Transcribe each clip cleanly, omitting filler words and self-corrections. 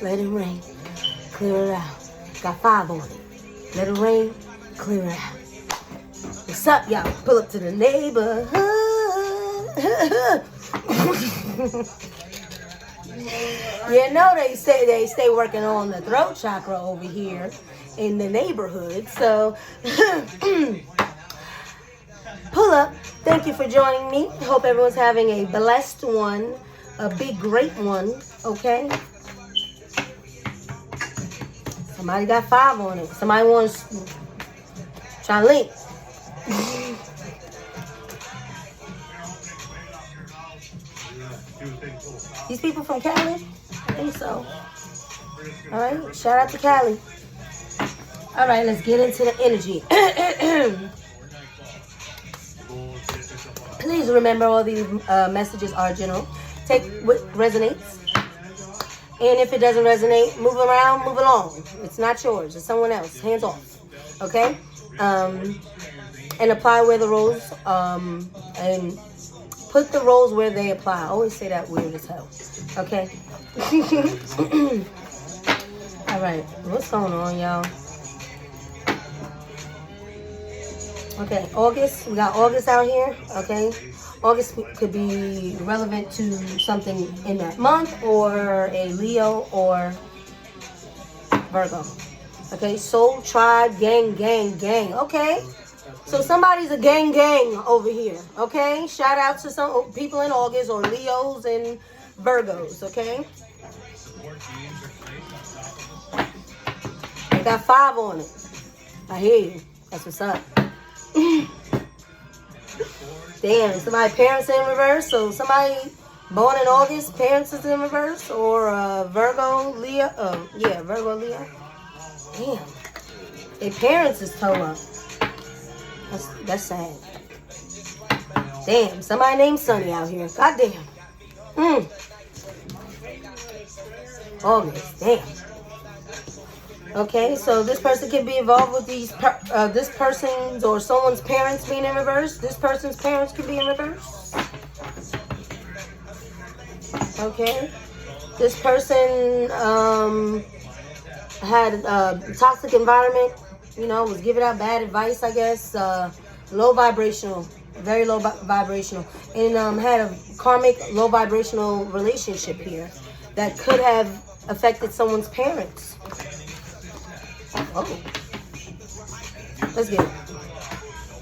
Let it rain. Clear it out. Got 5 on it. Let it rain. Clear it out. What's up, y'all? Pull up to the neighborhood. You know they stay working on the throat chakra over here in the neighborhood. So pull up. Thank you for joining me. Hope everyone's having a blessed one, a big great one. Okay. Somebody got 5 on it. Somebody wants try to link. These people from Cali? I think so. All right. Shout out to Cali. All right. Let's get into the energy. Please remember all these messages are general. Take what resonates. And if it doesn't resonate, move around, move along. It's not yours. It's someone else. Hands off. Okay? And apply where the roles, and put the roles where they apply. I always say that weird as hell. Okay? All right. What's going on, y'all? Okay, August. We got August out here. Okay? August could be relevant to something in that month, or a Leo or Virgo. Okay, soul, tribe, gang. Okay, so somebody's a gang over here. Okay, shout out to some people in August, or Leos and Virgos. Okay, I got 5 on it. I hear you. That's what's up. Damn, somebody parents in reverse. So somebody born in August, parents is in reverse, or Virgo, Leo. Yeah, Virgo, Leo. Damn, their parents is toe up. That's sad. Damn, somebody named Sunny out here. Goddamn. August, damn. Okay, so this person can be involved with this person's or someone's parents being in reverse. This person's parents could be in reverse. Okay, this person had a toxic environment. You know, was giving out bad advice, I guess. Low vibrational, very low vibrational, and had a karmic low vibrational relationship here that could have affected someone's parents. Oh, let's get it.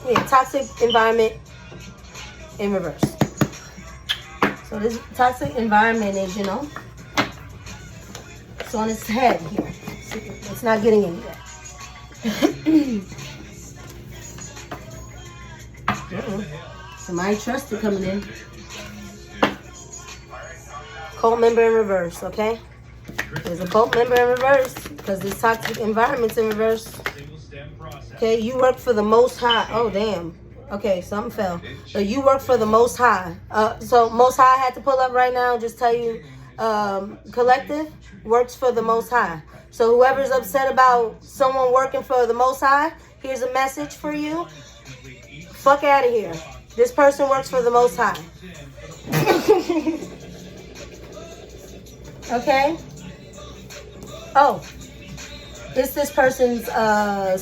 Yeah, toxic environment in reverse. So this toxic environment is, you know, it's on its head here. It's not getting anywhere. Somebody trusted coming in. Cult member in reverse, okay? There's a cult member in reverse because this toxic environment's in reverse. Okay, you work for the Most High. Oh, damn. Okay, something fell. So you work for the Most High. So Most High had to pull up right now. Just tell you, collective works for the Most High. So whoever's upset about someone working for the Most High, here's a message for you. Fuck out of here. This person works for the Most High. Okay? Oh, this person's,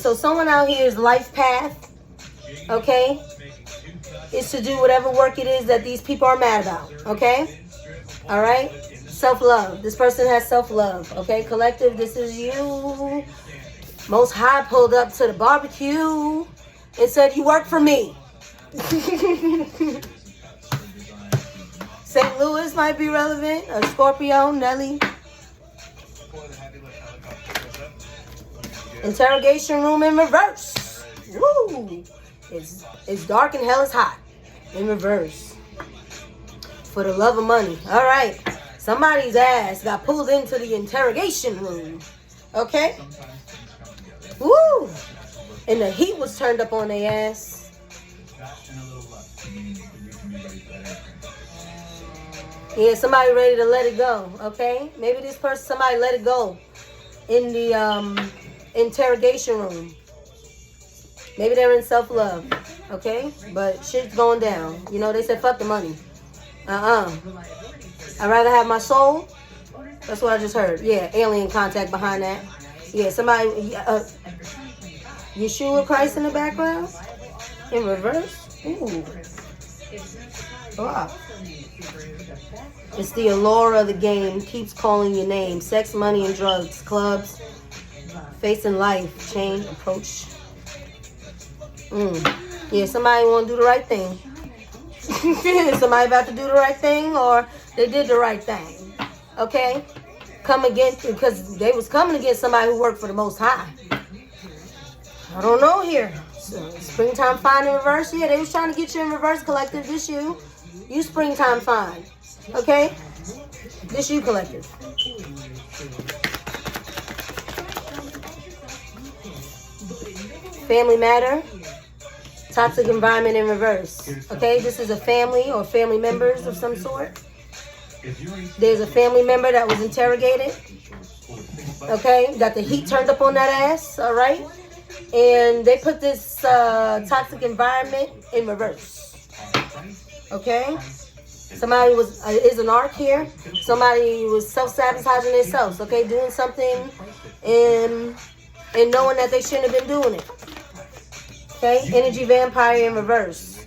so someone out here's life path, okay, is to do whatever work it is that these people are mad about, okay? All right? Self-love. This person has self-love, okay? Collective, this is you. Most High pulled up to the barbecue and said, you work for me. St. Louis might be relevant. A Scorpio, Nelly. Interrogation room in reverse. Woo! It's dark and hell is hot. In reverse. For the love of money. All right. Somebody's ass got pulled into the interrogation room. Okay? Woo! And the heat was turned up on their ass. Yeah, somebody ready to let it go. Okay? Maybe this person, somebody let it go in the interrogation room. Maybe they're in self-love. Okay? But shit's going down. You know, they said fuck the money. I'd rather have my soul That's what I just heard. Yeah, alien contact behind that. Yeah, somebody, Yeshua Christ in the background? In reverse? Ooh. Wow. It's the allure of the game. Keeps calling your name. Sex, money, and drugs. Clubs. Facing life. Change. Approach. Yeah, somebody want to do the right thing. Somebody about to do the right thing, or they did the right thing. Okay? Come against, because they was coming against somebody who worked for the Most High. I don't know here. So, springtime fine in reverse. Yeah, they was trying to get you in reverse, collective. This you springtime fine. Okay? This you, collective. Family matter. Toxic environment in reverse. Okay, this is a family or family members of some sort. There's a family member that was interrogated. Okay, got the heat turned up on that ass. All right, and they put this toxic environment in reverse. Okay, somebody is an arc here. Somebody was self-sabotaging themselves. Okay, doing something and knowing that they shouldn't have been doing it. Okay, energy vampire in reverse.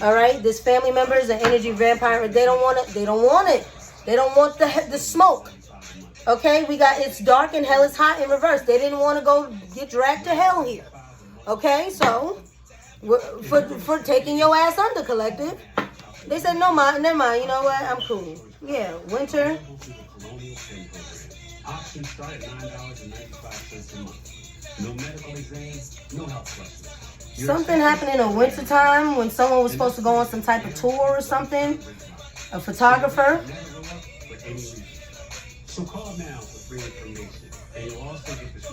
All right, this family member is an energy vampire. They don't want it. They don't want it. They don't want the smoke. Okay, we got it's dark and hell is hot in reverse. They didn't want to go get dragged to hell here. Okay, so for taking your ass under, collective, they said no, never mind. You know what? I'm cool. Yeah, winter. Options start at $9.95 a month. No medical exams, no health questions. Something happened in the winter time when someone was supposed to go on some type of tour or something. A photographer.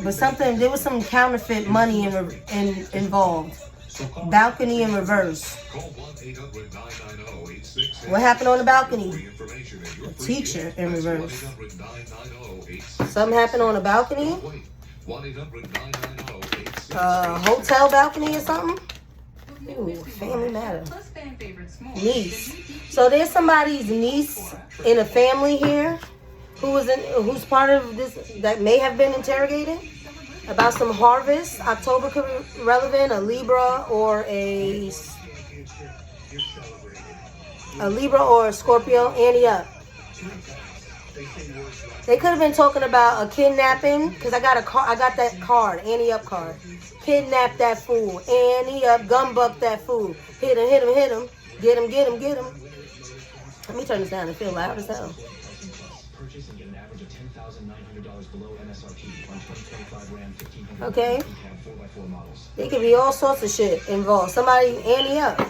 But something, there was some counterfeit money involved. Balcony in reverse. What happened on the balcony? A teacher in reverse. Something happened on the balcony? Hotel balcony or something? Ooh, family matter. Niece. So there's somebody's niece in a family here who's part of this that may have been interrogated about some harvest. October could be relevant, a Libra or a Scorpio. Ante up. They could have been talking about a kidnapping, because I got that card, ante up card. Kidnap that fool, ante up, gumbuck that fool. Hit him, get him. Let me turn this down, it feels loud as hell. Okay. There could be all sorts of shit involved. Somebody ante up.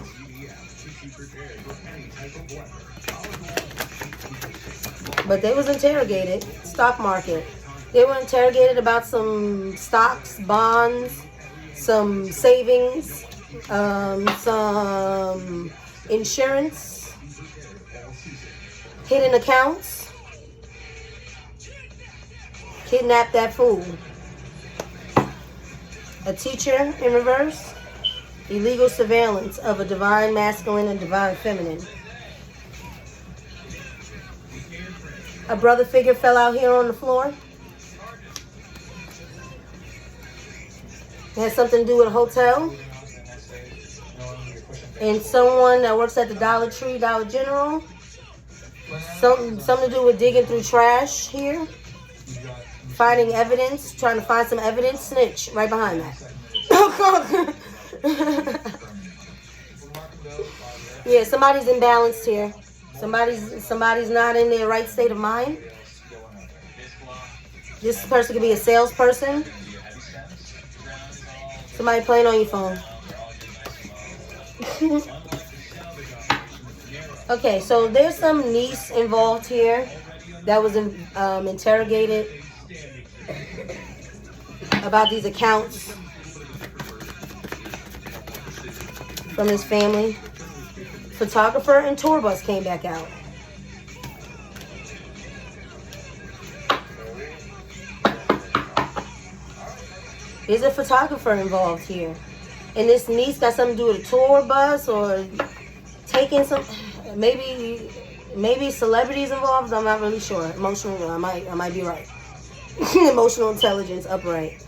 But they was interrogated. Stock market. They were interrogated about some stocks, bonds, some savings, some insurance, hidden accounts. Kidnap that fool. A teacher in reverse. Illegal surveillance of a divine masculine and divine feminine. A brother figure fell out here on the floor. It has something to do with a hotel. And someone that works at the Dollar Tree, Dollar General. Something to do with digging through trash here. Finding evidence, trying to find some evidence. Snitch, right behind that. Yeah, somebody's imbalanced here. Somebody's not in their right state of mind. This person could be a salesperson. Somebody playing on your phone. Okay, so there's some niece involved here that was interrogated about these accounts from his family. Photographer and tour bus came back out. There's a photographer involved here. And this niece got something to do with a tour bus or taking some, maybe maybe celebrities involved. I'm not really sure. Emotional. I might be right. Emotional intelligence upright.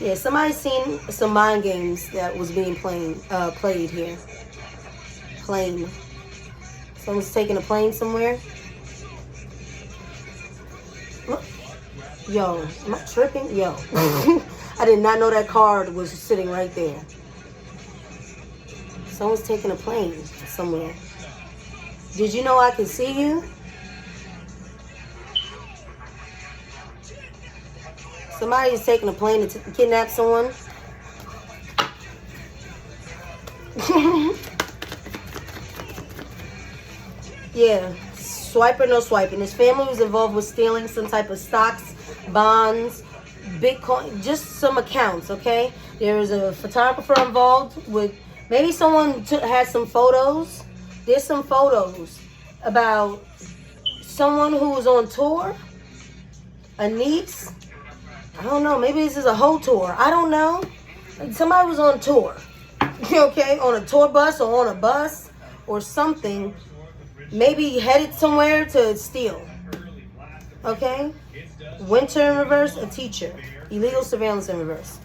Yeah, somebody's seen some mind games that was being played here. Plane. Someone's taking a plane somewhere. Look. Yo, am I tripping? Yo. I did not know that card was sitting right there. Someone's taking a plane somewhere. Did you know I can see you? Somebody is taking a plane to kidnap someone. Yeah, swipe or no swiping. His family was involved with stealing some type of stocks, bonds, Bitcoin, just some accounts, okay? There is a photographer involved with, maybe someone had some photos. There's some photos about someone who was on tour, a niece. I don't know, maybe this is a whole tour. I don't know. Somebody was on tour, okay? On a tour bus or on a bus or something. Maybe headed somewhere to steal, okay? Winter in reverse, a teacher. Illegal surveillance in reverse.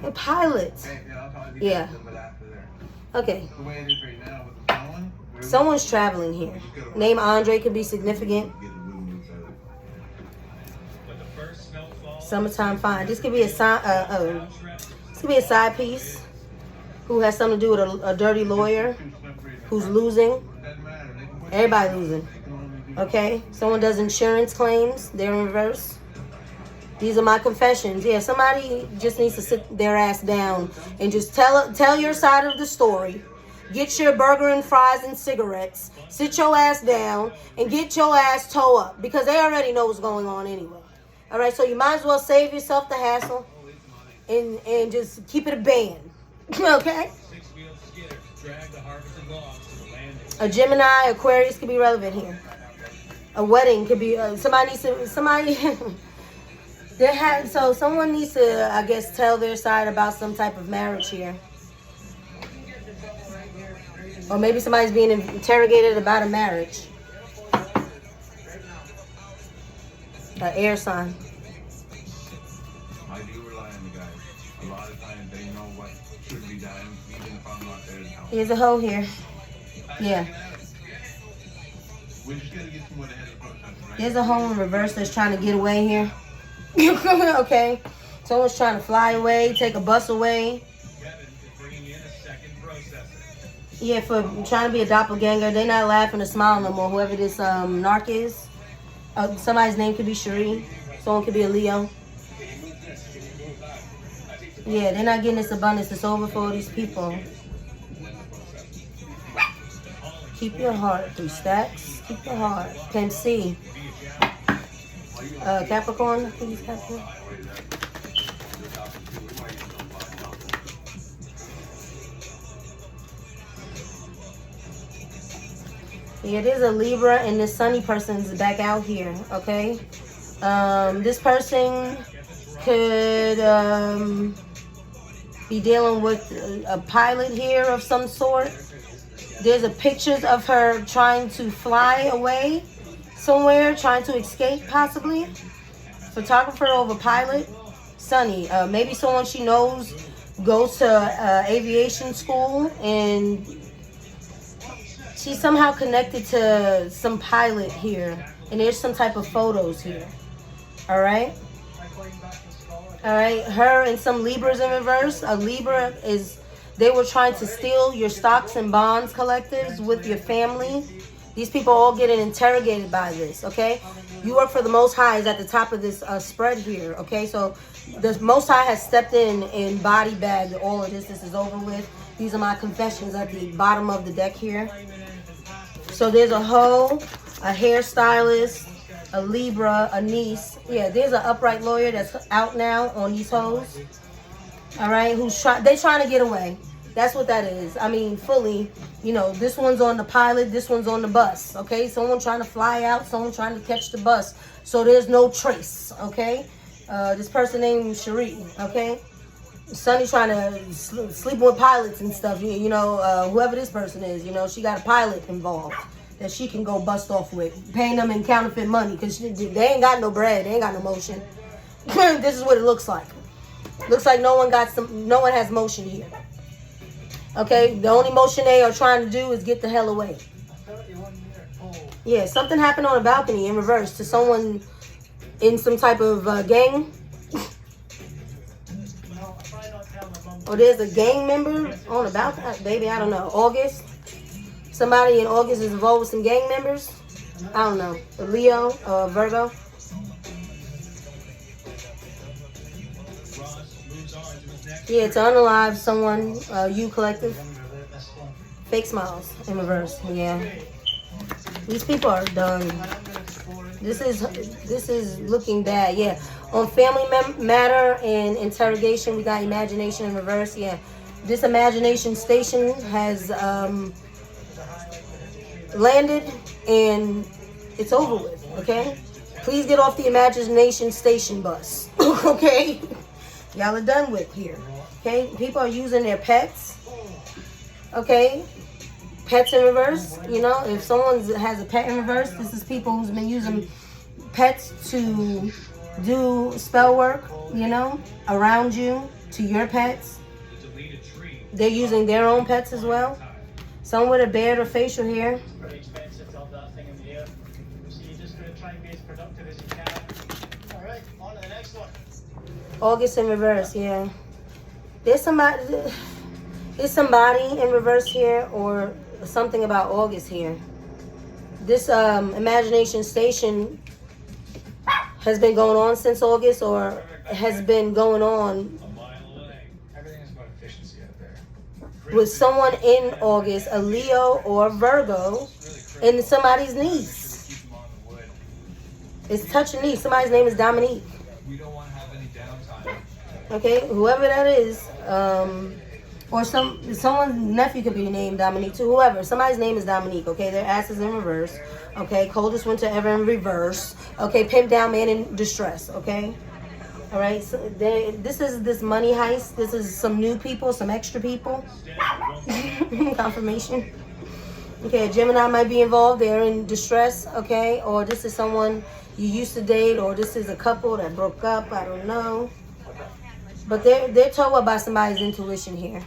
A pilot. Yeah. Okay. Someone's traveling here. Name Andre could be significant. Summertime fine. This could be a side piece who has something to do with a dirty lawyer who's losing. Everybody losing. Okay, someone does insurance claims. They're in reverse. These are my confessions. Yeah, somebody just needs to sit their ass down and just tell your side of the story. Get your burger and fries and cigarettes. Sit your ass down and get your ass toe up because they already know what's going on anyway. All right, so you might as well save yourself the hassle and just keep it a band. Okay? A Gemini, Aquarius could be relevant here. A wedding could be someone needs to someone needs to, I guess, tell their side about some type of marriage here. Or maybe somebody's being interrogated about a marriage. Air sign. I do rely on the guys. A lot of times they know what should be done, even if I'm not there to help. Here's a hole here. Yeah. We're just gonna get some more ahead of the process, right? There's a hole in reverse that's trying to get away here. Okay. Someone's trying to fly away, take a bus away. Yeah, for trying to be a doppelganger. They're not laughing or smiling no more. Whoever this narc is. Somebody's name could be Cherie. Someone could be a Leo. Yeah, they're not getting this abundance. It's over for these people. Keep your heart. 3 stacks. Keep your heart. Pimp C. Capricorn. I think he's Capricorn. Yeah, there's a Libra and this sunny person's back out here, okay? This person could be dealing with a pilot here of some sort. There's a pictures of her trying to fly away somewhere, trying to escape possibly. Photographer over pilot. Sunny, maybe someone she knows goes to aviation school and she's somehow connected to some pilot here. And there's some type of photos here. All right? All right. Her and some Libras in reverse. A Libra is, they were trying to steal your stocks and bonds collectives with your family. These people all getting interrogated by this, okay? You work for the Most High is at the top of this spread here, okay? So the Most High has stepped in and body bagged all of this. This is over with. These are my confessions at the bottom of the deck here. So there's a hoe, a hairstylist, a Libra, a niece. Yeah, there's an upright lawyer that's out now on these hoes. All right, they're trying to get away. That's what that is. I mean, fully, you know, this one's on the pilot, this one's on the bus, okay? Someone trying to fly out, someone trying to catch the bus. So there's no trace, okay? This person named Cherie, okay? Sonny trying to sleep with pilots and stuff. You know, whoever this person is, you know, she got a pilot involved that she can go bust off with, paying them in counterfeit money because they ain't got no bread, they ain't got no motion. This is what it looks like. Looks like no one has motion here. Okay, the only motion they are trying to do is get the hell away. Yeah, something happened on a balcony in reverse to someone in some type of gang. Or there's a gang member on a balcony. Baby, I don't know. August. Somebody in August is involved with some gang members. I don't know. A Leo, Virgo. Yeah, to unalive someone, you collective. Fake smiles in reverse. Yeah. These people are done. This is looking bad. Yeah. On family matter and interrogation, we got imagination in reverse. Yeah. This imagination station has landed and it's over with. Okay. Please get off the imagination station bus. Okay. Y'all are done with here. Okay. People are using their pets. Okay. Pets in reverse, you know, if someone has a pet in reverse, this is people who's been using pets to do spell work, you know, around you, to your pets. They're using their own pets as well. Some with a beard or facial hair. Very expensive to have that thing in the air. So you're just going to try and be as productive as you can. All right, on to the next one. August in reverse, yeah. There's somebody in reverse here, or something about August here. This imagination station has been going on since August, or has been going on with someone in August, a Leo or Virgo, and somebody's niece. It's touching niece. Somebody's name is Dominique. Okay, whoever that is, or someone's nephew could be named Dominique too. Whoever, somebody's name is Dominique. Okay, their ass is in reverse. Okay, coldest winter ever in reverse. Okay, pimped down man in distress. Okay, all right. So this is this money heist. This is some new people, some extra people. Confirmation. Okay, Gemini might be involved. They're in distress. Okay, or this is someone you used to date, or this is a couple that broke up. I don't know. But they're told up by somebody's intuition here.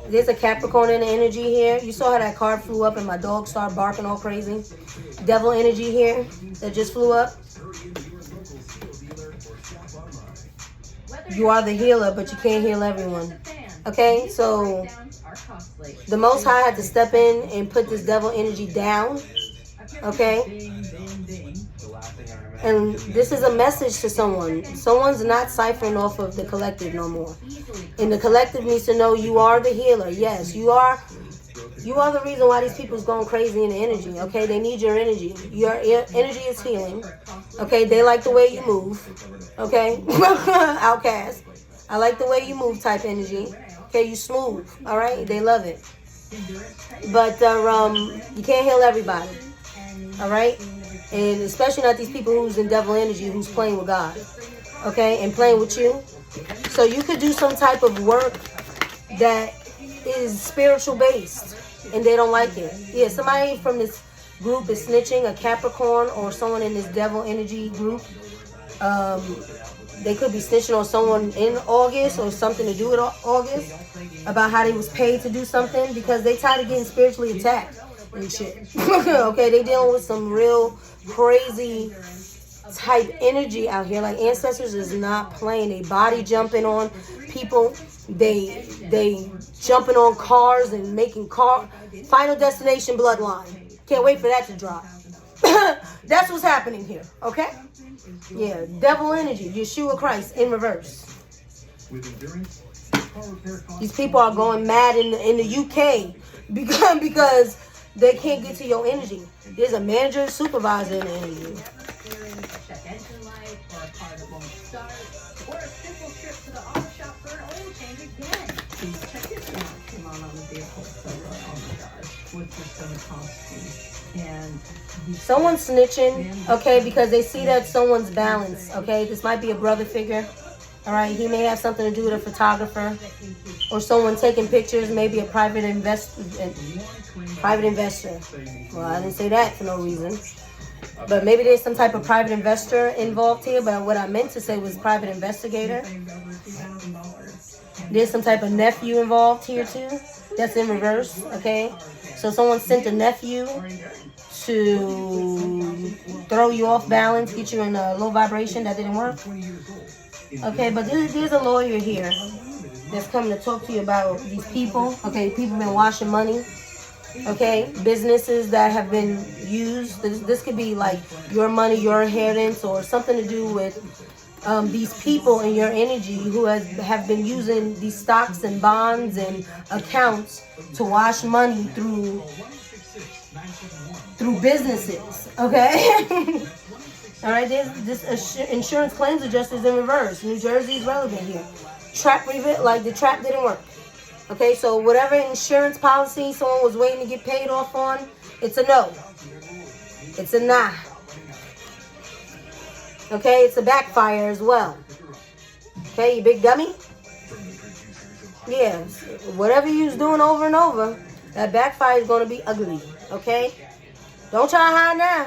There's a Capricorn in the energy here. You saw how that card flew up and my dog started barking all crazy. Devil energy here that just flew up. You are the healer, but you can't heal everyone. Okay, so the Most High had to step in and put this devil energy down. Okay? And this is a message to someone. Someone's not ciphering off of the collective no more. And the collective needs to know you are the healer. Yes, you are the reason why these people's going crazy in the energy. Okay? They need your energy. Your energy is healing. Okay? They like the way you move. Okay? Outcast. I like the way you move type energy. Okay, you smooth. All right? They love it. But you can't heal everybody. All right? And especially not these people who's in devil energy, who's playing with God. Okay? And playing with you. So you could do some type of work that is spiritual based. And they don't like it. Yeah, somebody from this group is snitching, a Capricorn or someone in this devil energy group. They could be snitching on someone in August or something to do with August about how they was paid to do something because they tired of getting spiritually attacked and shit. Okay, they dealing with some real crazy type energy out here. Like ancestors is not playing. They body jumping on people. They jumping on cars and making Final Destination bloodline. Can't wait for that to drop. That's what's happening here. Okay. Yeah, devil energy, Yeshua Christ in reverse. These people are going mad in the UK because they can't get to your energy. There's a manager, supervisor in the energy. Check engine light, or a car that won't start, or a simple trip to the auto shop for an oil change again. Please check this out. Come on the vehicle. Oh my gosh. With it's going to cost you. And Someone's snitching, okay, because they see that someone's balanced, okay? This might be a brother figure, all right? He may have something to do with a photographer or someone taking pictures, maybe a private investor. Well, I didn't say that for no reason. But maybe there's some type of private investor involved here, but what I meant to say was private investigator. There's some type of nephew involved here too. That's in reverse, okay? So someone sent a nephew to throw you off balance, get you in a low vibration. That didn't work. Okay, but there's a lawyer here that's coming to talk to you about these people. Okay, people been washing money. Okay, businesses that have been used. This could be like your money, your inheritance, or something to do with these people in your energy who have been using these stocks and bonds and accounts to wash money through businesses. Okay. All right, this insurance claims adjusters in reverse. New Jersey is relevant here. Trap like the trap didn't work. Okay, so whatever insurance policy someone was waiting to get paid off on, it's a no. It's a nah. Okay, it's a backfire as well. Okay, you big dummy? Yeah, whatever you was doing over and over, that backfire is going to be ugly. Okay? Don't try to hide now.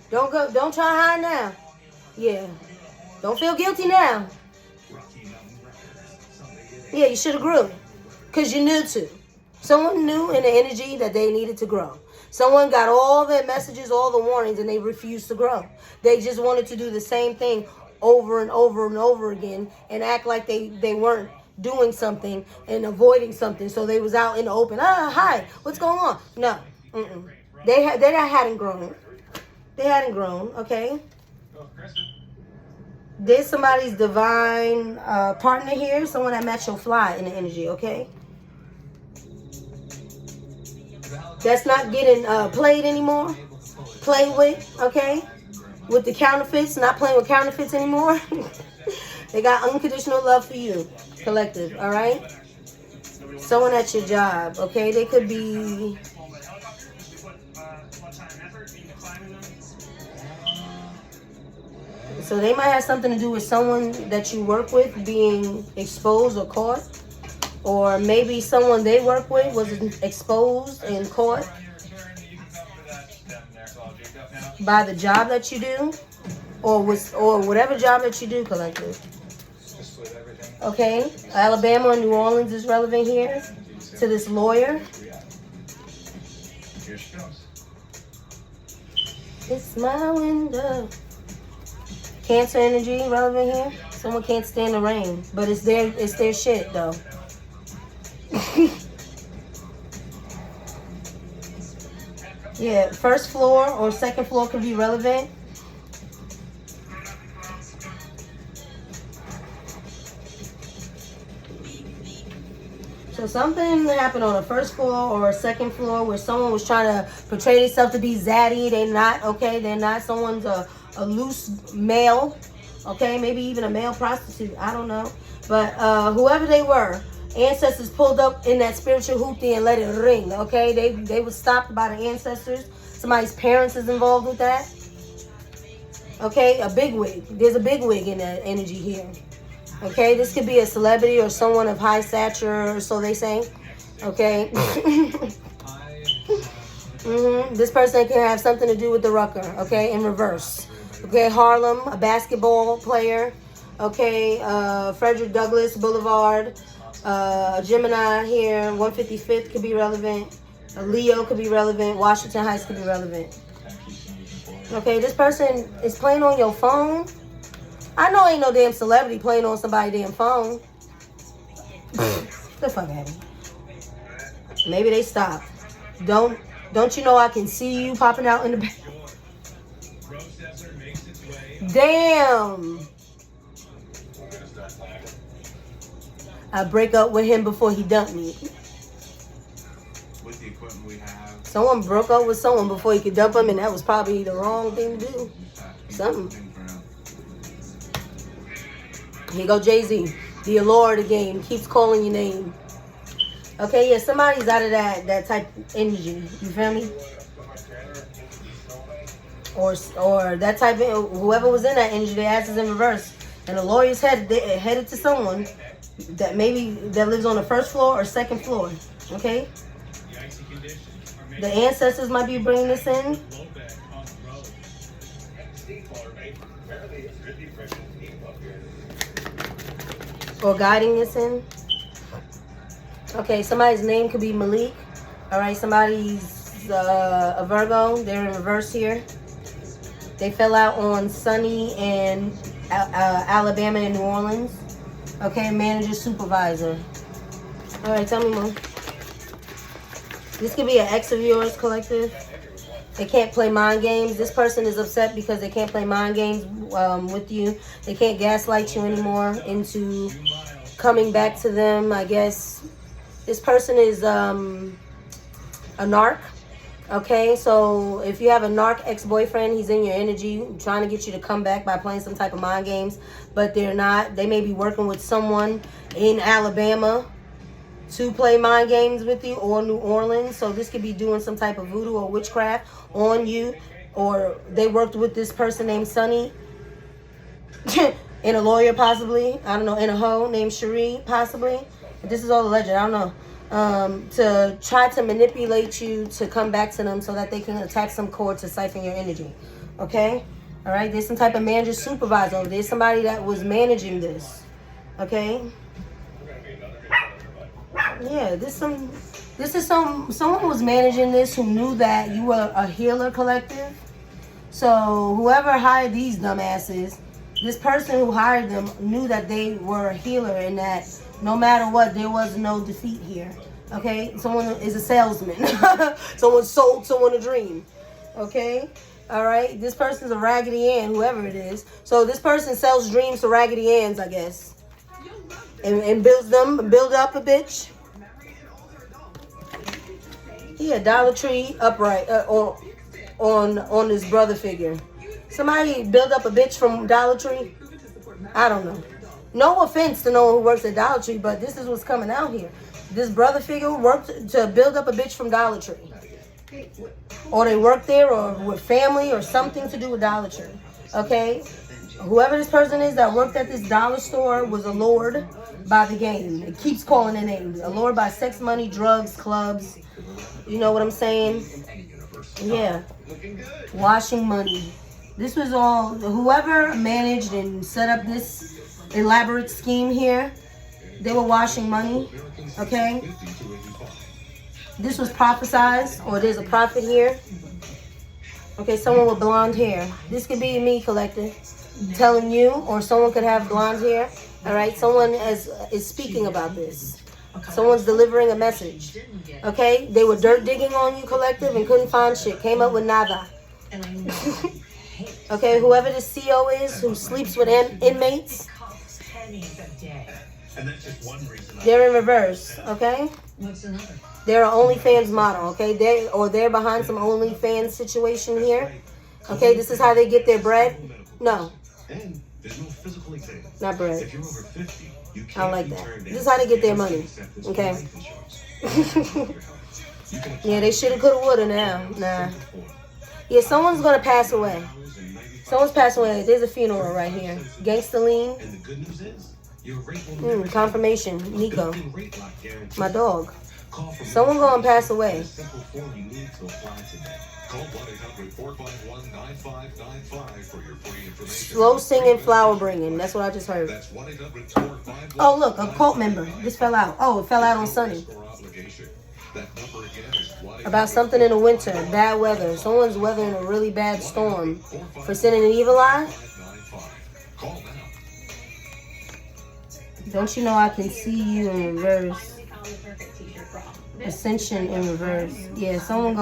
Don't try to hide now. Yeah. Don't feel guilty now. Yeah, you should have grew. Because you knew to. Someone knew in the energy that they needed to grow. Someone got all the messages, all the warnings, and they refused to grow. They just wanted to do the same thing over and over and over again and act like they weren't doing something and avoiding something. So they was out in the open. Hi, what's going on? No. They hadn't grown. They hadn't grown, okay? There's somebody's divine partner here, someone that matched your fly in the energy, okay? That's not getting played anymore. Played with, okay? With the counterfeits, not playing with counterfeits anymore. They got unconditional love for you, collective, all right? Someone at your job, okay? They could be... So they might have something to do with someone that you work with being exposed or caught. Or maybe someone they work with was exposed and caught by the job that you do, or whatever job that you do, collective. Okay, Alabama and New Orleans is relevant here to this lawyer. It's my window. Cancer energy relevant here. Someone can't stand the rain, but it's their shit though. Yeah, first floor or second floor could be relevant. So something happened on a first floor or a second floor where someone was trying to portray themselves to be zaddy. They're not, okay? They're not. Someone's a loose male, okay? Maybe even a male prostitute. I don't know. But whoever they were, ancestors pulled up in that spiritual hoopty and let it ring, okay? They were stopped by the ancestors. Somebody's parents is involved with that. Okay, a bigwig. There's a bigwig in that energy here. Okay, this could be a celebrity or someone of high stature, so they say. Okay. This person can have something to do with the rucker, okay, in reverse. Okay, Harlem, a basketball player. Okay, Frederick Douglass Boulevard. Gemini here, 155th could be relevant. Leo could be relevant. Washington Heights could be relevant. Okay, this person is playing on your phone. I know ain't no damn celebrity playing on somebody's damn phone. The fuck out of here. Maybe they stop. Don't you know I can see you popping out in the back? Damn. I break up with him before he dumped me. With the equipment we have. Someone broke up with someone before he could dump him, and that was probably the wrong thing to do. Something. Here go Jay-Z. The allure of the game keeps calling your name. Okay, yeah, somebody's out of that type of energy. You feel me? Or that type of, whoever was in that energy, their ass is in reverse. And the lawyer's headed to someone that lives on the first floor or second floor. Okay? The ancestors might be bringing this in. Or guiding this in. Okay, somebody's name could be Malik. All right, somebody's a Virgo. They're in reverse here. They fell out on Sunny and Alabama and New Orleans. Okay, manager, supervisor. All right, tell me more. This could be an ex of yours, collective. They can't play mind games. This person is upset because they can't play mind games with you. They can't gaslight you anymore into coming back to them, I guess. This person is a narc. Okay, so if you have a narc ex-boyfriend, he's in your energy, trying to get you to come back by playing some type of mind games, but they're not. They may be working with someone in Alabama to play mind games with you, or New Orleans. So this could be doing some type of voodoo or witchcraft on you, or they worked with this person named Sunny and a lawyer possibly. I don't know, and a hoe named Cherie possibly. But this is all alleged. I don't know. To try to manipulate you to come back to them so that they can attack some cord to siphon your energy. Okay? All right? There's some type of manager supervisor. There's somebody that was managing this. Okay? Yeah, someone was managing this who knew that you were a healer, collective. So whoever hired these dumbasses, this person who hired them knew that they were a healer and that no matter what, there was no defeat here. Okay? Someone is a salesman. Someone sold someone a dream. Okay? All right? This person's a Raggedy Ann, whoever it is. So this person sells dreams to Raggedy Anns, I guess. And build up a bitch. Yeah, Dollar Tree upright on this brother figure. Somebody build up a bitch from Dollar Tree? I don't know. No offense to no one who works at Dollar Tree, but this is what's coming out here. This brother figure worked to build up a bitch from Dollar Tree. Or they worked there, or with family, or something to do with Dollar Tree. Okay? Whoever this person is that worked at this dollar store was allured by the game. It keeps calling their names. Allured by sex, money, drugs, clubs. You know what I'm saying? Yeah. Washing money. This was all, whoever managed and set up this elaborate scheme here, they were washing money. Okay? This was prophesized, or there's a prophet here. Okay, someone with blonde hair. This could be me, collective, telling you, or someone could have blonde hair. All right, someone is speaking about this. Someone's delivering a message. Okay, they were dirt digging on you, collective, and couldn't find shit. Came up with nada. Okay, whoever the CO is who sleeps with inmates, they're in reverse. Okay, they're an OnlyFans model. Okay, they're behind some OnlyFans situation here. Okay, this is how they get their bread. No. Not bread. I don't like that. This is how they get their money. Okay. Yeah, they shoulda, coulda, woulda now. Nah. Yeah, someone's gonna pass away. Someone's passing away. There's a funeral right here. Gangsta Lean. Confirmation. Nico. My dog. Someone gonna pass away. Slow singing, flower bringing. That's what I just heard. Oh, look, a cult member. This fell out. Oh, it fell out on Sunny. About something in the winter, bad weather. Someone's weathering a really bad storm for sending an evil eye. Don't you know I can see you in reverse? Ascension in reverse. Yeah, someone's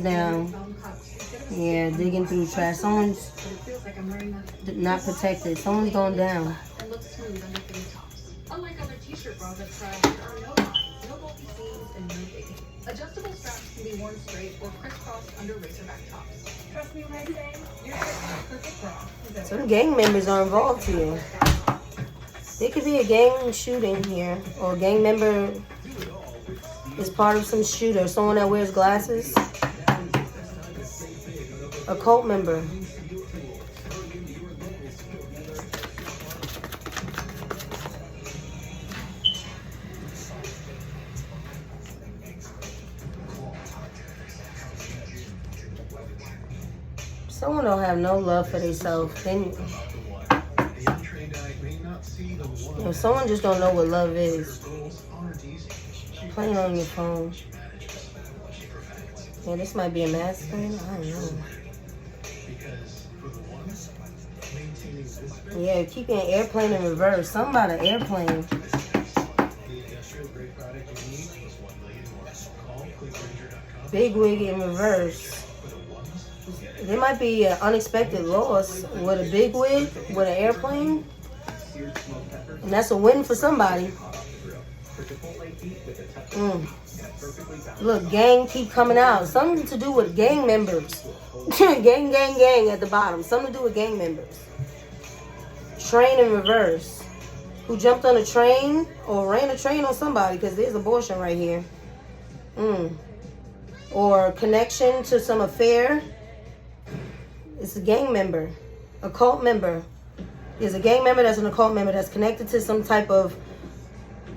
down. Yeah, digging through trash. Someone's not protected. Someone's going down. Unlike other t-shirt bras I've tried, there are no lines, no bulky seams, and no digging. Adjustable straps can be worn straight or crisscrossed under racerback tops. Trust me when I say, you're getting the perfect bra. Some gang members are involved here. There could be a gang shooting here, or a gang member is part of some shooter. Someone that wears glasses. A cult member. Someone don't have no love for themselves. Then, someone just don't know what love is. Playing on your phone. Yeah, this might be a masculine. I don't know. Yeah, keeping an airplane in reverse. Something about an airplane. Big wig in reverse. There might be an unexpected loss with a big wig, with an airplane. And that's a win for somebody. Look, gang keep coming out. Something to do with gang members. Gang at the bottom. Something to do with gang members. Train in reverse. Who jumped on a train or ran a train on somebody, because there's abortion right here. Or connection to some affair. It's a gang member. A cult member. There's a gang member that's an occult member that's connected to some type of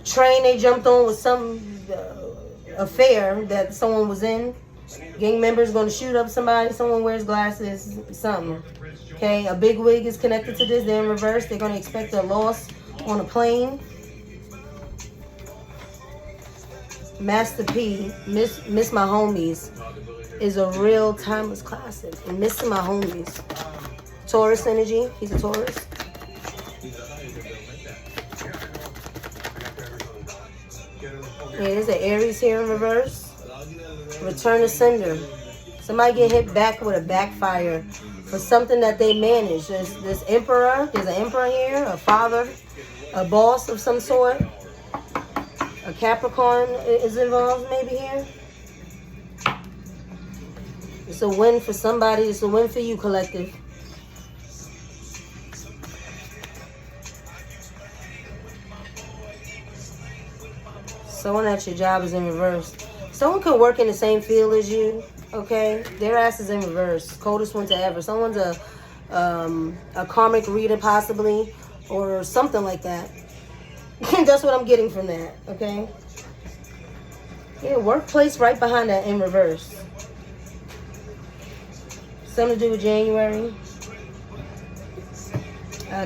train they jumped on with some affair that someone was in. Gang member is going to shoot up somebody. Someone wears glasses. Something. Okay, a big wig is connected to this. They're in reverse. They're going to expect a loss on a plane. Master P, Miss My Homies, is a real timeless classic. And Missing My Homies. Taurus energy. He's a Taurus. Yeah, there's an Aries here in reverse. Return to sender. Somebody get hit back with a backfire for something that they manage. There's this emperor. There's an emperor here. A father. A boss of some sort. A Capricorn is involved maybe here. It's a win for somebody. It's a win for you, collective. Someone at your job is in reverse. Someone could work in the same field as you, okay? Their ass is in reverse. Coldest winter ever. Someone's a karmic reader possibly, or something like that. That's what I'm getting from that, okay? Yeah, workplace right behind that in reverse. Something to do with January.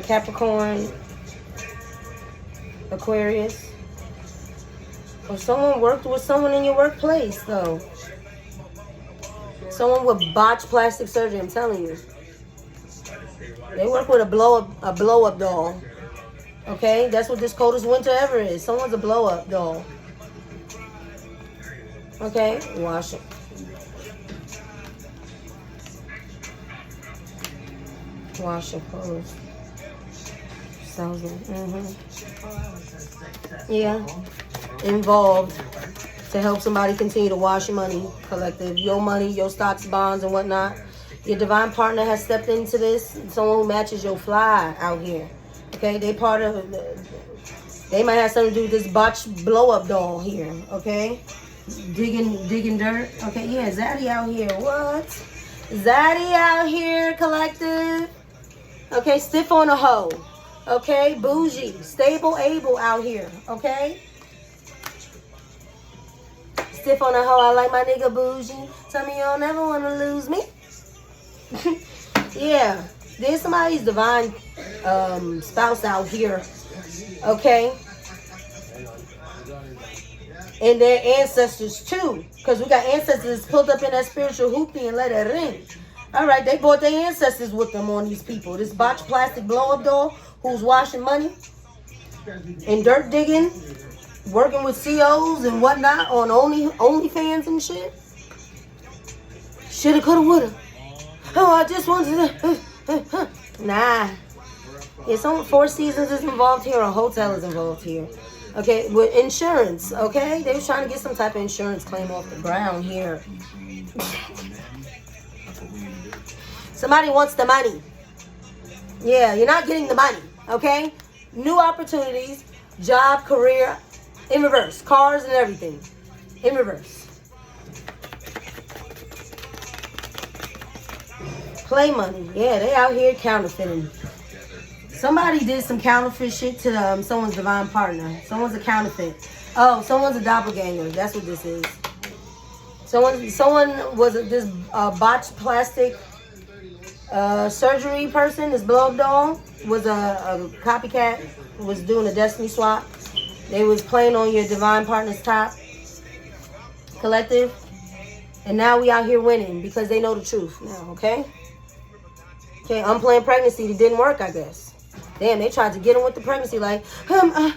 Capricorn, Aquarius. Or someone worked with someone in your workplace, though. Someone with botched plastic surgery, I'm telling you. They work with a blow-up doll. Okay? That's what this coldest winter ever is. Someone's a blow-up doll. Okay? Wash it. Wash your clothes. Sounds good. Yeah. Involved to help somebody continue to wash your money, collective. Your money, your stocks, bonds, and whatnot. Your divine partner has stepped into this. Someone who matches your fly out here. Okay? They part of... They might have something to do with this botched blow-up doll here. Okay? Digging dirt. Okay, yeah, Zaddy out here. What? Zaddy out here, collective. Okay, stiff on a hoe. Okay, bougie, stable, able out here. Okay? Stiff on a hoe. I like my nigga bougie. Tell me you don't never want to lose me. Yeah, there's somebody's divine spouse out here. Okay? And their ancestors too, because we got ancestors pulled up in that spiritual hoopty and let it ring. All right, they brought their ancestors with them on these people. This botched plastic blow-up doll who's washing money and dirt digging, working with COs and whatnot on OnlyFans and shit. Shoulda, coulda, woulda. Oh, I just wanted to. Nah. Yeah, some Four Seasons is involved here, or a hotel is involved here. Okay, with insurance, okay? They were trying to get some type of insurance claim off the ground here. Somebody wants the money. Yeah, you're not getting the money, okay? new opportunities, job, career, in reverse. Cars and everything, in reverse. Play money. Yeah, they out here counterfeiting. Somebody did some counterfeit shit to someone's divine partner. Someone's a counterfeit. Oh, someone's a doppelganger. That's what this is. Someone was this botched plastic surgery person. This blow up doll was a copycat. Was doing a destiny swap. They was playing on your divine partner's top collective, and now we out here winning because they know the truth now. Okay, unplanned pregnancy. It didn't work, I guess. Damn, they tried to get him with the pregnancy. Like, that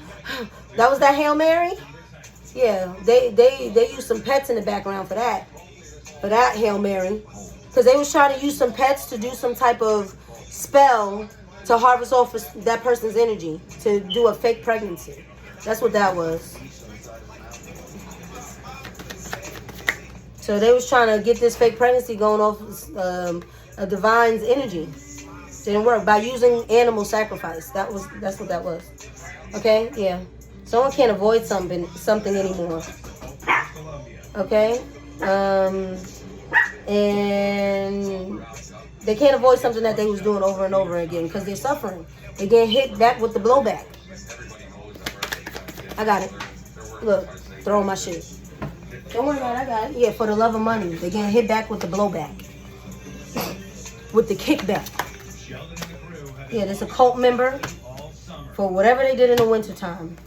was that Hail Mary. Yeah, they used some pets in the background for that Hail Mary, because they was trying to use some pets to do some type of spell to harvest off that person's energy to do a fake pregnancy. That's what that was. So they was trying to get this fake pregnancy going off a divine's energy. Didn't work by using animal sacrifice. That's what that was. Okay, yeah. Someone can't avoid something anymore. Okay, and they can't avoid something that they was doing over and over again because they're suffering. They get hit back with the blowback. I got it. Look, throwing my shit. Don't worry about it. I got it. Yeah, for the love of money, they get hit back with the blowback, with the kickback. Yeah, there's a cult member for whatever they did in the wintertime.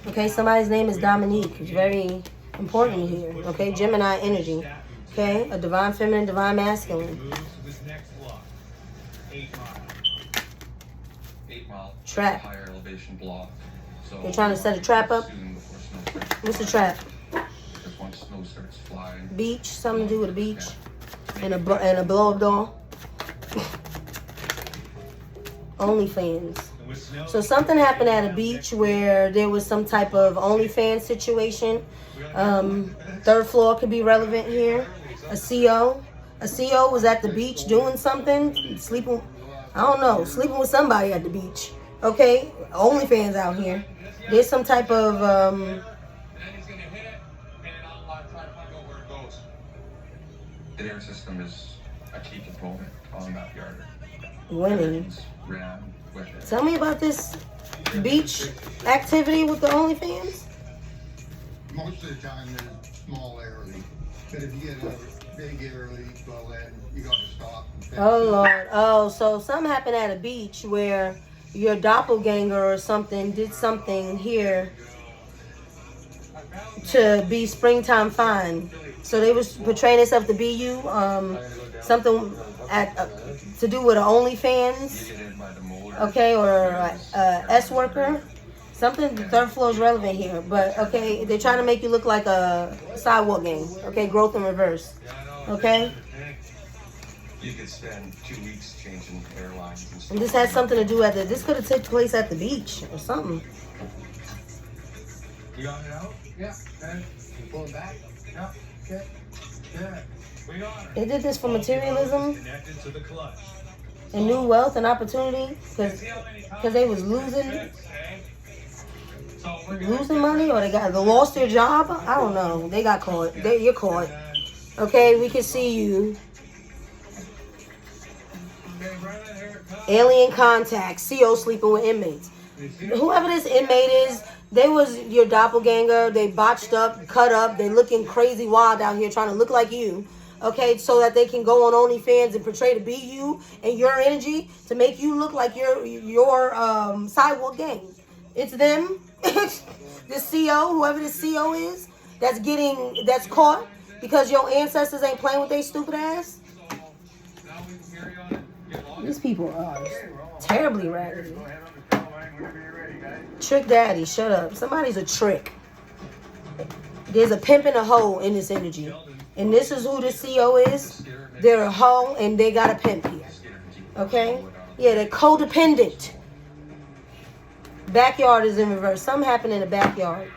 Okay, somebody's name is Dominique. It's very important here. Okay, Gemini energy. Okay, a divine feminine, divine masculine. 8 mile. Trap. Higher elevation block. So They're trying to set a trap up. soon before snow starts. What's the trap? Because once snow starts flying, Beach. Something to do with a beach. And a blow up doll. OnlyFans. So something happened at a beach where there was some type of OnlyFans situation. Third floor could be relevant here. A CO was at the beach doing something, sleeping. I don't know, sleeping with somebody at the beach. Okay, OnlyFans out here. There's some type of then he's gonna hit it and I'll try to find out where it goes. The air system is a key component on that yard. winning. Ran with it. Tell me about this beach activity with the OnlyFans. Most of the time there's small air leak, but if you get a big air leak, well then you gotta stop and fix Oh it. Lord. Oh, so something happened at a beach where your doppelganger or something did something here to be springtime fine. So they was portraying themselves to be you, something to do with an OnlyFans, You get in by the molar. okay, or S worker. Something, the third floor is relevant here, but okay, they're trying to make you look like a sidewalk gang, okay, growth in reverse, okay? You could spend 2 weeks changing airlines and stuff. And this has something to do this could have taken place at the beach or something. You got it out? Yeah, and you pull it back. Yeah, okay, yeah. We got it. They did this for materialism Connected to the clutch. and new wealth and opportunity because they was losing money, or they lost their job. I don't know. They got caught. You're caught. Okay, we can see you. Alien contact. CO sleeping with inmates. Whoever this inmate is, they was your doppelganger. They botched up, cut up. They looking crazy wild out here trying to look like you. Okay, so that they can go on OnlyFans and portray to be you and your energy to make you look like your sidewalk gang. It's them. This CO, whoever this CO is, that's caught because your ancestors ain't playing with their stupid ass. These people are terribly raggedy. Trick daddy, shut up. Somebody's a trick. There's a pimp and a hoe in this energy. And this is who the CO is. They're a hoe and they got a pimp here. Okay? Yeah, they're codependent. Backyard is in reverse. Something happened in the backyard.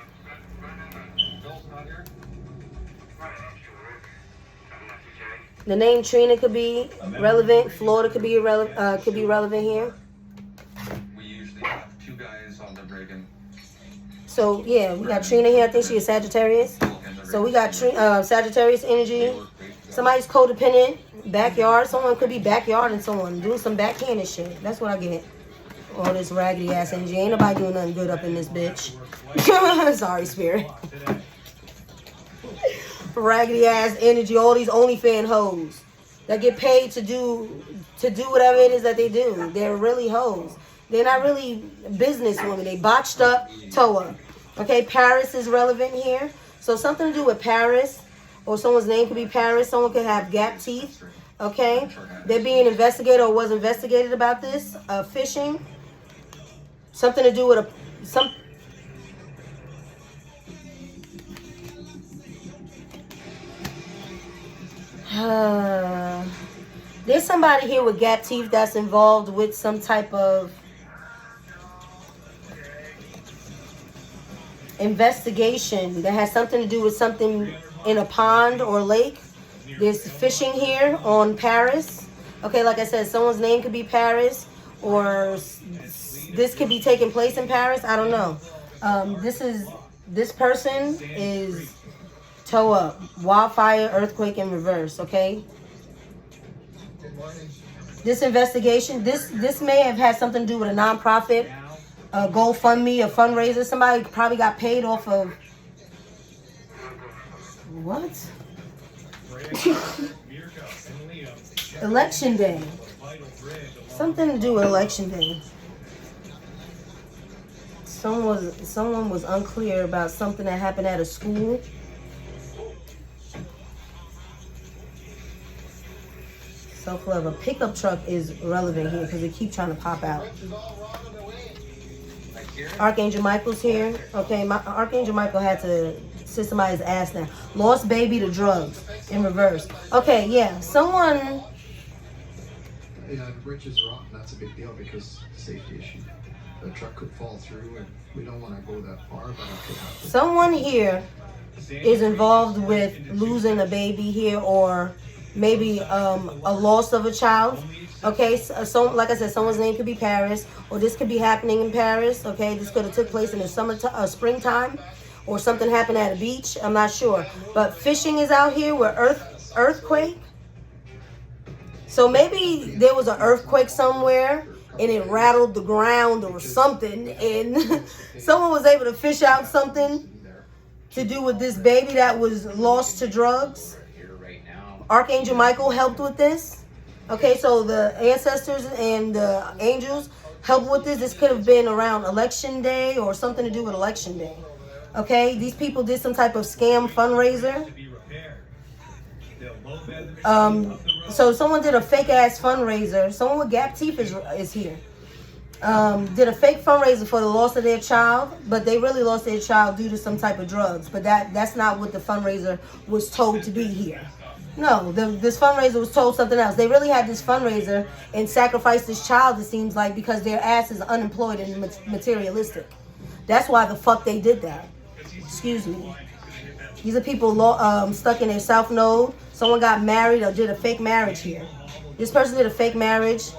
The name Trina could be relevant. Florida could be relevant here. We usually have 2 Reagan. So yeah, we got Trina here. I think she is Sagittarius. So we got Sagittarius energy. Somebody's codependent. Backyard. Someone could be backyarding someone. Doing some backhanded shit. That's what I get. All this raggedy ass energy. Ain't nobody doing nothing good up in this bitch. Sorry, spirit. Raggedy ass energy. All these OnlyFans hoes that get paid to do whatever it is that they do. They're really hoes. They're not really business women. They botched up Toa. Okay, Paris is relevant here. So something to do with Paris, or someone's name could be Paris. Someone could have gap teeth. Okay, they're being investigated or was investigated about this. Phishing. Something to do with there's somebody here with gap teeth that's involved with some type of investigation that has something to do with something in a pond or lake. There's fishing here on Paris. Okay, like I said, someone's name could be Paris, or this could be taking place in Paris. I don't know. This person is Toa, wildfire, earthquake in reverse. Okay. This investigation, this may have had something to do with a nonprofit, a GoFundMe, a fundraiser. Somebody probably got paid off of what? Election day. Something to do with election day. Someone was unclear about something that happened at a school. Self-love. A pickup truck is relevant here because they keep trying to pop out. Archangel Michael's here. Okay, Archangel Michael had to sit somebody's ass now. Lost baby to drugs in reverse. Okay, yeah. Someone. Yeah, bridges are up, and that's a big deal because safety issue. The truck could fall through, and we don't want to go that far, but it could happen. Someone here is involved with losing a baby here, or maybe a loss of a child. Okay, so like I said, someone's name could be Paris, or this could be happening in Paris. Okay, this could have took place in the springtime, or something happened at a beach. I'm not sure, but fishing is out here with earthquake. So maybe there was an earthquake somewhere and it rattled the ground or something, and someone was able to fish out something to do with this baby that was lost to drugs. Archangel Michael helped with this. Okay, so the ancestors and the angels helped with this. This could have been around election day or something to do with election day. Okay, these people did some type of scam fundraiser. So someone did a fake ass fundraiser. Someone with gap teeth is here. Did a fake fundraiser for the loss of their child, but they really lost their child due to some type of drugs. But that's not what the fundraiser was told to be here. No, this fundraiser was told something else. They really had this fundraiser and sacrificed this child, it seems like, because their ass is unemployed and materialistic. That's why the fuck they did that. Excuse me. These are people stuck in their South Node. Someone got married or did a fake marriage here. This person did a fake marriage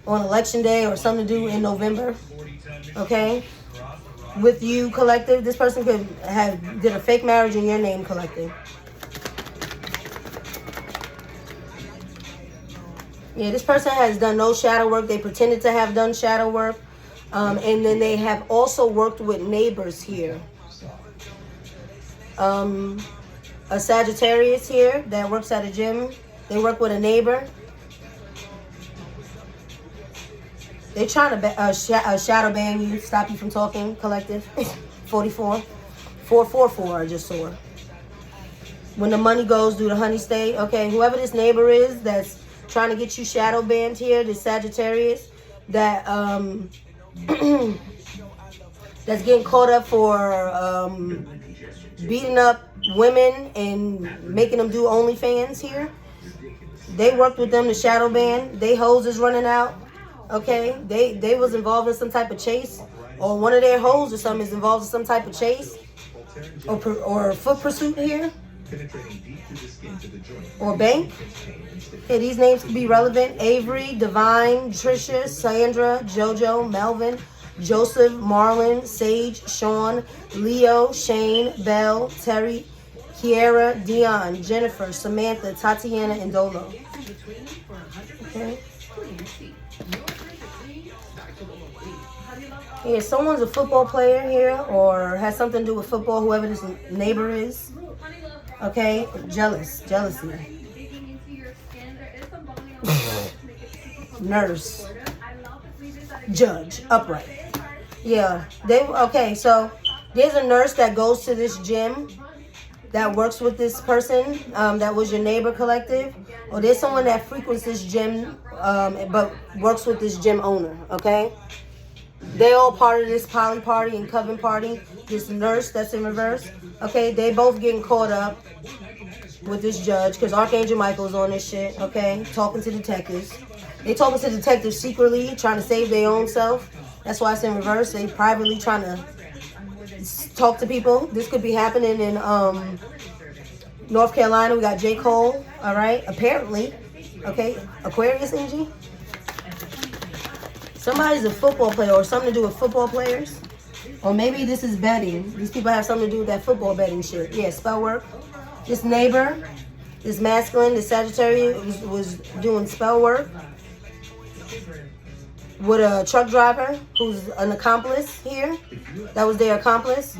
on election day or something to do in November. Okay? With you, collective. This person did a fake marriage in your name, collective. Yeah, this person has done no shadow work. They pretended to have done shadow work. And then they have also worked with neighbors here. A Sagittarius here that works at a gym. They work with a neighbor. They're trying to shadow ban you, stop you from talking, collective. 44. 444, I just saw. When the money goes, do the honey stay. Okay, whoever this neighbor is that's trying to get you shadow banned here, this Sagittarius, that that's getting caught up for beating up women and making them do OnlyFans here. They worked with them to shadow ban. They hoes is running out. Okay, they was involved in some type of chase, or one of their hoes or something is involved in some type of chase or foot pursuit here, or bank. Okay, these names could be relevant. Avery, Divine, Trisha, Sandra, Jojo, Melvin, Joseph, Marlon, Sage, Sean, Leo, Shane, Belle, Terry, Kiera, Dion, Jennifer, Samantha, Tatiana, and Dolo. Okay. Yeah, someone's a football player here or has something to do with football, whoever this neighbor is. Okay, jealousy. Nurse, judge, upright. Yeah, okay, so there's a nurse that goes to this gym that works with this person that was your neighbor collective, or there's someone that frequents this gym but works with this gym owner, okay? They all part of this poly party and coven party. This nurse that's in reverse, okay? They both getting caught up with this judge because Archangel Michael's on this shit, okay? Talking to detectives. They talking to detectives secretly, trying to save their own self. That's why it's in reverse. They privately trying to talk to people. This could be happening in North Carolina. We got J. Cole, all right? Apparently, okay? Aquarius energy. Somebody's a football player or something to do with football players. Or maybe this is betting. These people have something to do with that football betting shit. Yeah, spell work. This neighbor, this masculine, this Sagittarius was doing spell work with a truck driver who's an accomplice here. That was their accomplice.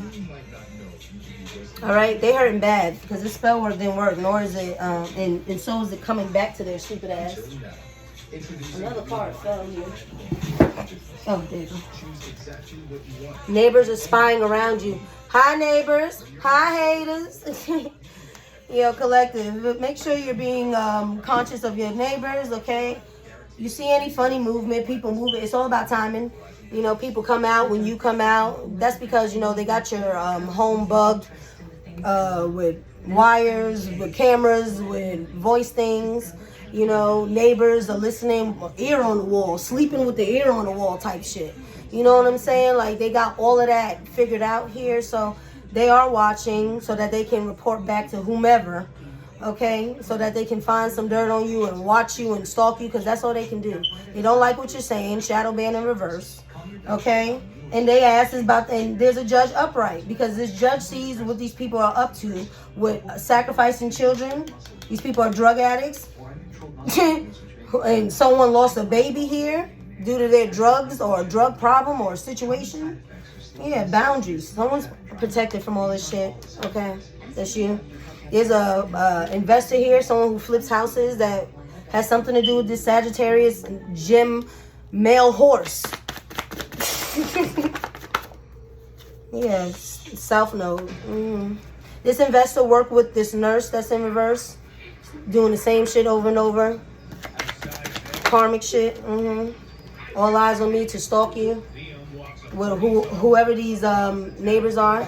All right, they hurting bad because this spell work didn't work, nor is it, and so is it coming back to their stupid ass. Another card fell here. Oh, there you go. Neighbors are spying around you. Hi, neighbors. Hi, haters. Yo, collective. Make sure you're being conscious of your neighbors, okay? You see any funny movement, people moving, it's all about timing. You know, people come out when you come out. That's because, you know, they got your home bugged with wires, with cameras, with voice things. You know, neighbors are listening, ear on the wall, sleeping with the ear on the wall type shit. You know what I'm saying? Like, they got all of that figured out here. So they are watching so that they can report back to whomever, okay? So that they can find some dirt on you and watch you and stalk you, because that's all they can do. They don't like what you're saying, shadow ban in reverse, okay? And they ask is about, and there's a judge upright, because this judge sees what these people are up to with sacrificing children. These people are drug addicts. And someone lost a baby here due to their drugs or a drug problem or a situation. Yeah, boundaries. Someone's protected from all this shit. Okay, that's you. There's a investor here, someone who flips houses that has something to do with this Sagittarius gym male horse. Yeah, South Node. This investor worked with this nurse that's in reverse, doing the same shit over and over. Karmic shit. All eyes on me to stalk you. With whoever these neighbors are.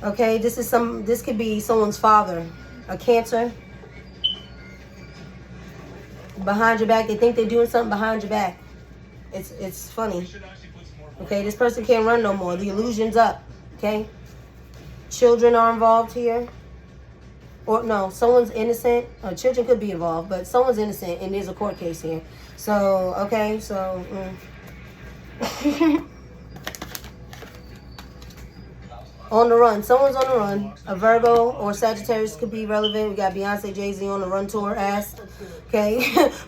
Okay, this could be someone's father, a Cancer. Behind your back, they think they're doing something behind your back. It's funny. Okay, this person can't run no more. The illusion's up. Okay, children are involved here. Or no, someone's innocent. Children could be involved, but someone's innocent, and there's a court case here. So, okay, so. On the run. Someone's on the run. A Virgo or Sagittarius could be relevant. We got Beyonce, Jay-Z on the run tour. Okay?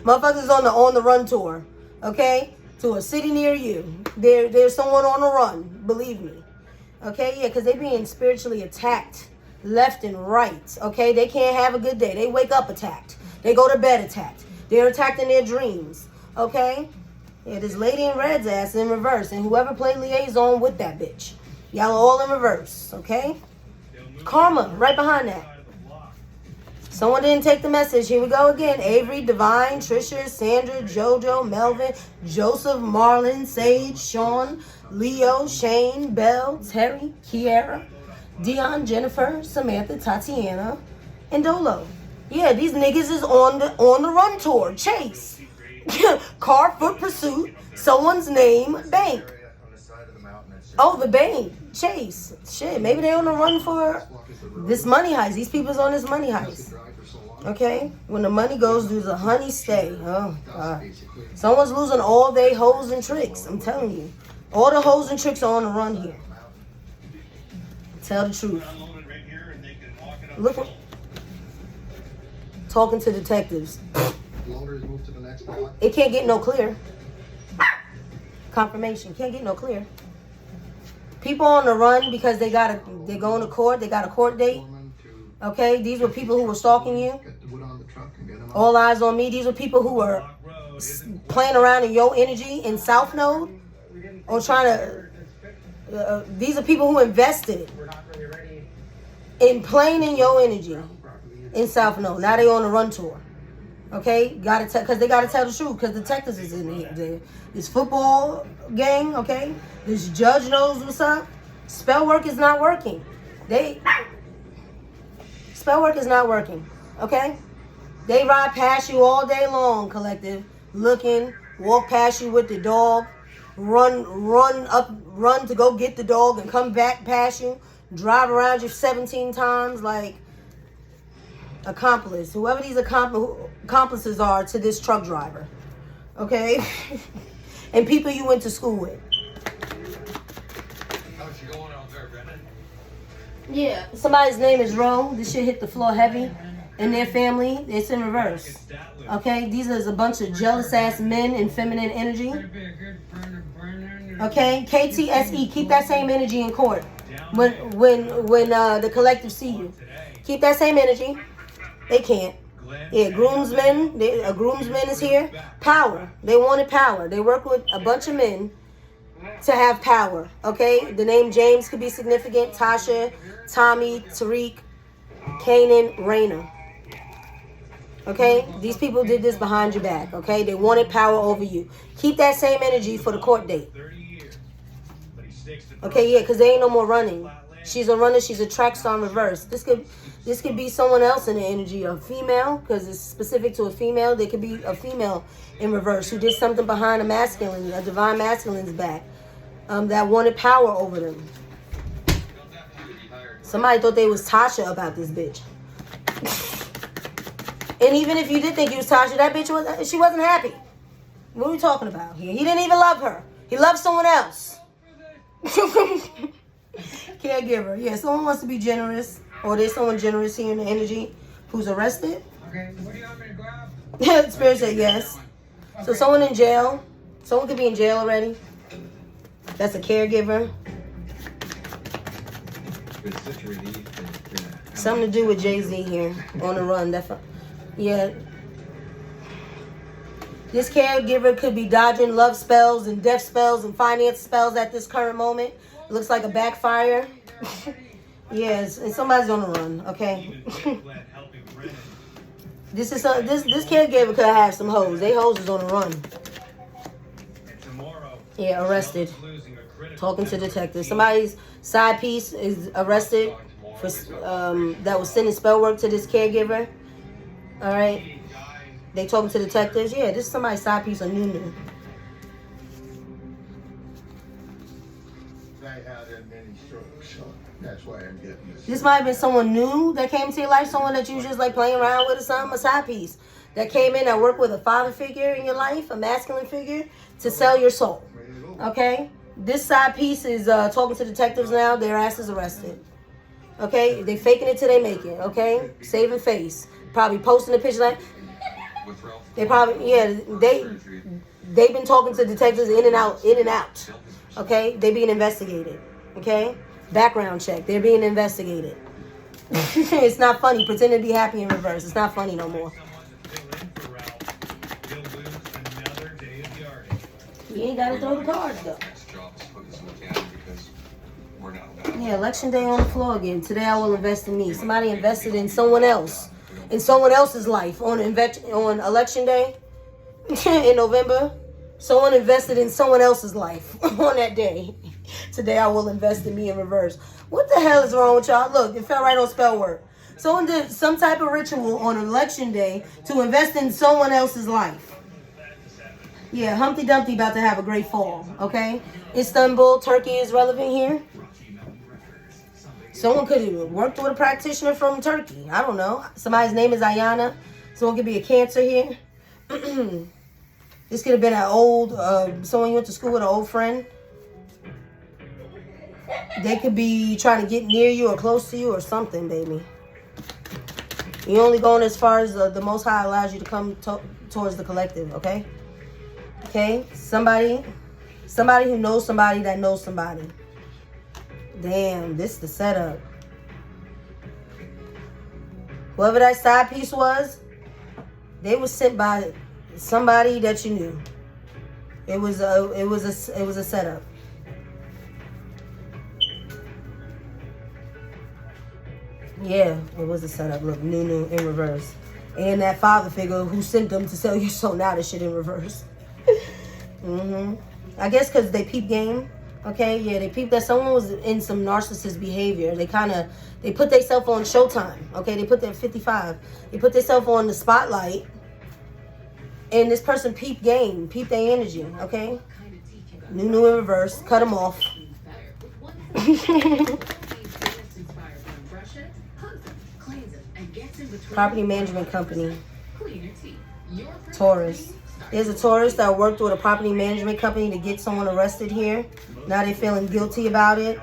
Motherfuckers on the run tour. Okay? To a city near you. There's someone on the run. Believe me. Okay? Yeah, because they're being spiritually attacked. Left and right. Okay? They can't have a good day. They wake up attacked. They go to bed attacked. They're attacked in their dreams. Okay? Yeah, this lady in red's ass in reverse. And whoever played liaison with that bitch. Y'all are all in reverse, okay? Karma, right behind that. Someone didn't take the message. Here we go again. Avery, Divine, Trisha, Sandra, Jojo, Melvin, Joseph, Marlon, Sage, Sean, Leo, Shane, Belle, Terry, Kiera, Dion, Jennifer, Samantha, Tatiana, and Dolo. Yeah, these niggas is on the run tour. Chase. Car, foot pursuit. Someone's name, bank. Oh, the bank. Chase. Shit, maybe they're on the run for this money heist. These people's on this money heist. Okay? When the money goes, do the honey stay. Oh, That's God. basically. Someone's losing all their hoes and tricks. I'm telling you. All the hoes and tricks are on the run here. Tell the truth. Look, talking to detectives. Loaders move to the next block. It can't get no clear. Confirmation. Can't get no clear. People on the run because they're going to court. They got a court date. Foreman to Okay? These were people who were stalking you. get the wood on the truck and get them out. All eyes on me. These were people who were playing around in your energy in South Node. Or trying to... these are people who invested in playing in your energy in South Node. Now they on the run tour. Okay, because they gotta tell the truth. Because detectives is in here. This football gang. Okay, this judge knows what's up. Spell work is not working. Spell work is not working. Okay, they ride past you all day long, collective, looking, walk past you with the dog, run to go get the dog and come back past you, drive around you 17 times like. Accomplice, whoever these accomplices are to this truck driver, okay, and people you went to school with. How's it going out there, Brennan? Yeah, somebody's name is Ro. This shit hit the floor heavy, and their family, it's in reverse. Okay, these are a bunch of jealous ass men and feminine energy. Okay, KTSE, keep that same energy in court when the collective see you. Keep that same energy. They can't. Yeah, groomsmen. A groomsman is here. Power. They wanted power. They work with a bunch of men to have power. Okay? The name James could be significant. Tasha, Tommy, Tariq, Kanan, Raina. Okay? These people did this behind your back. Okay? They wanted power over you. Keep that same energy for the court date. Okay, yeah, because there ain't no more running. She's a runner. She's a track star in reverse. This could be someone else in the energy, a female, because it's specific to a female. There could be a female in reverse who did something behind a masculine, a divine masculine's back, that wanted power over them. Somebody thought they was Tasha about this bitch. And even if you did think you was Tasha, that bitch she wasn't happy. What are we talking about here? He didn't even love her. He loved someone else. Caregiver. Yeah, someone wants to be generous. Or there's someone generous here in the energy who's arrested. Okay, what do you want me to grab? Spirit said yes. So someone in jail. Someone could be in jail already. That's a caregiver. It's such a relief that, Something to do with Jay-Z here on the run. Yeah. This caregiver could be dodging love spells and death spells and finance spells at this current moment. It looks like a backfire. Yes, and somebody's on the run. Okay. This caregiver could have some hoes. They hoes is on the run. Yeah, arrested. Talking to detectives. Somebody's side piece is arrested for that was sending spell work to this caregiver. All right. They talking to detectives. Yeah, this is somebody's side piece of Nunu. I had that many strokes, so that's why I'm getting this. This might have been someone new that came into your life, someone that you just like playing around with or something, a side piece that came in that worked with a father figure in your life, a masculine figure, to sell your soul. Okay? This side piece is talking to detectives now. Their ass is arrested. Okay? They faking it till they make it. Okay? Saving face. Probably posting a picture like... They probably... Yeah, they've been talking to detectives in and out. Okay? They being investigated. Okay? Background check. They're being investigated. It's not funny. Pretend to be happy in reverse. It's not funny no more. You ain't gotta throw the cards though. Yeah, election day on the floor again. Today I will invest in me. Somebody invested in someone else. In someone else's life on election day in November. Someone invested in someone else's life on that day. Today I will invest in me in reverse. What the hell is wrong with y'all? Look, it fell right on spell work. Someone did some type of ritual on election day to invest in someone else's life. Yeah, Humpty Dumpty about to have a great fall, okay? Istanbul, Turkey is relevant here. Someone could have worked with a practitioner from Turkey. I don't know. Somebody's name is Ayana. Someone could be a Cancer here. This could have been an old, someone you went to school with, an old friend. They could be trying to get near you or close to you or something, baby. You're only going as far as the Most High allows you to come towards the collective, okay? Okay? Somebody who knows somebody that knows somebody. Damn, this is the setup. Whoever that side piece was, they were sent by somebody that you knew. It was a setup. Yeah, it was a setup. Look, Nunu in reverse. And that father figure who sent them to sell your soul, now this shit in reverse. I guess because they peep game. Okay, yeah, they peep that someone was in some narcissist behavior. They put themselves on Showtime. Okay, they put their 55. They put themselves on the spotlight. And this person peep game, peep their energy. Okay, Nunu in reverse, cut them off. Property management company. Taurus. There's a Taurus that worked with a property management company to get someone arrested here. Now they're feeling guilty about it,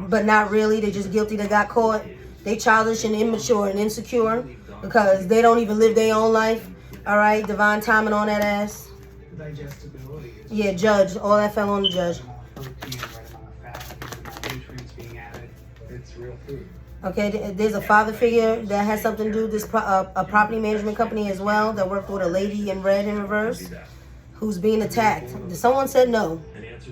but not really. They're just guilty they got caught. They childish and immature and insecure because they don't even live their own life. All right, divine timing on that ass. Digestibility. Yeah, judge. All that fell on the judge. Protein, right amount of fat, nutrients being added. It's real food. Okay, there's a father figure that has something to do with this a property management company as well that worked with a lady in red in reverse who's being attacked. Someone said no.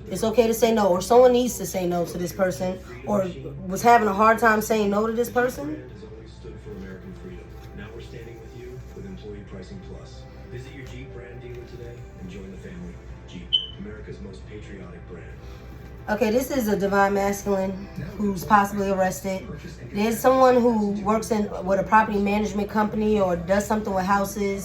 It's okay to say no, or someone needs to say no to this person, or was having a hard time saying no to this person. Brand has always stood for American freedom. Now we're standing with you with Employee Pricing Plus. Visit your Jeep brand dealer today and join the family. Jeep, America's most patriotic brand. Okay, this is a divine masculine who's possibly arrested. There's someone who works with a property management company or does something with houses.